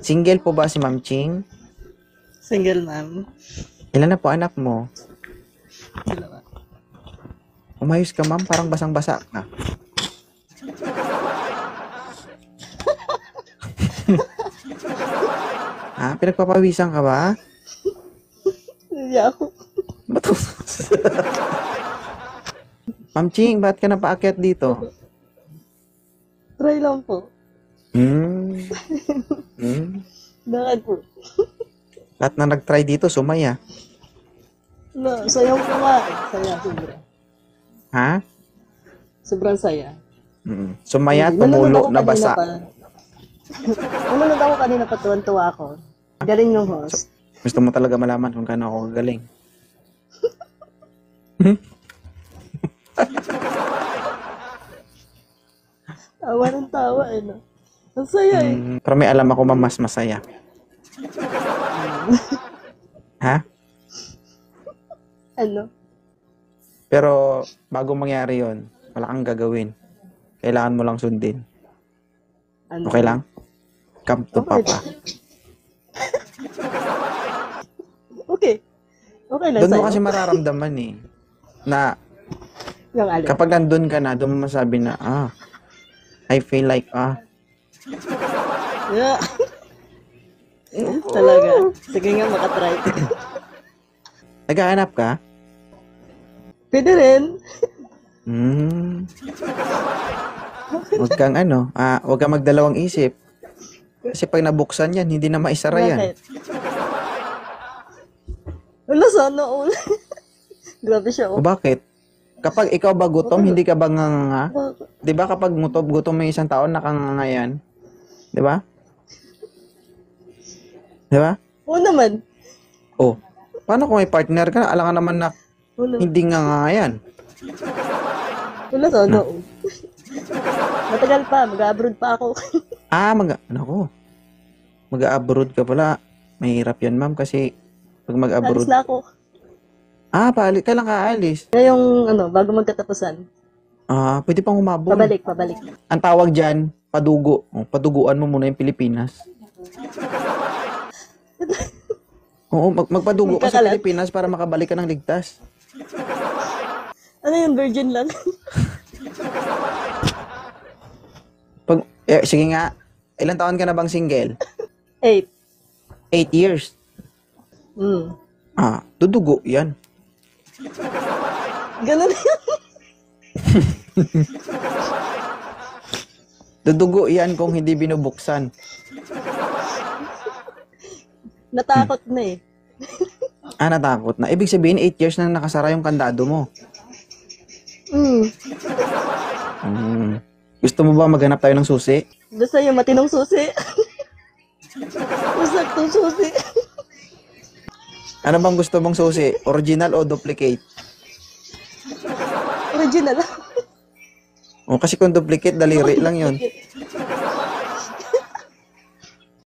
Single po ba si Ma'am Ching? Single, ma'am. Ilan na po anak mo? Dalawa. Umayos ka, ma'am. Parang basang-basa ka. Ha? Pinagpapawisan ka ba? Hindi ako. Ba't Ma'am Ching, ba't ka napaakyat dito? Try lang po. Bakit po? Lahat na nag-try dito, sumaya. No, sayaw po nga. Saya, sobra. Ha? Sobrang saya. Sumaya, Nanonood tumulo, ako kanina nabasa. pa. Nanonood ako kanina pa, tuwan-tuwa ako. Galing yung host. Gusto mo talaga malaman kung gaano ako galing. Tawa ng tawa eh, no? Ang saya eh. Pero may alam ako, ma'am, mas masaya. Ha? Ano? Pero bago mangyari yon, wala kang gagawin. Kailangan mo lang sundin. Ano? Okay lang? Come to Okay. Papa. Okay. Okay lang Doon mo sa'yo. kasi mararamdaman eh. Na Yung alin. kapag nandun ka na, doon mo masabi na, I feel like, Yeah. Talaga. Sige nga, makatry. naghahanap ka? Pwede rin. Huwag kang huwag kang magdalawang isip. Kasi pag nabuksan yan, hindi na maisara yan. Bakit? Wala, sana all. Grabe siya. O bakit? Kapag ikaw ba gutom, hindi ka ba nganga? Bakit? Di ba kapag gutom mo yung isang taon, nakanganga yan? Di ba? Di ba? Oo naman. Oh, paano kung may partner ka? Alam ka naman na Oo naman. hindi nganga yan. Wala, sana all. Matagal pa. Mag-abroad pa ako. Mag-abroad ka pala. Mahirap yan, ma'am, kasi pag mag-abroad. Alis na ako. Kailan ka aalis? Kaya yung, bago magkatapusan. Pwede pang humabol. Pabalik. Ang tawag dyan, padugo. Paduguan mo muna yung Pilipinas. Oo, magpadugo ka sa Magkakalat. Pilipinas para makabalik ka ng ligtas. Ano yun, virgin lang? Sige nga, ilang taon ka na bang single? 8. 8 years. Dudugo yan. Ganun yun. Dudugo yan kung hindi binubuksan. Natakot na eh. Natakot na. Ibig sabihin, 8 years na nakasara yung kandado mo. Gusto mo ba maghanap tayo ng susi? Basta yung matinong susi. Masaktong susi. Ano bang gusto mong susi? Original o duplicate? Original. Kasi kung duplicate, daliri lang yun.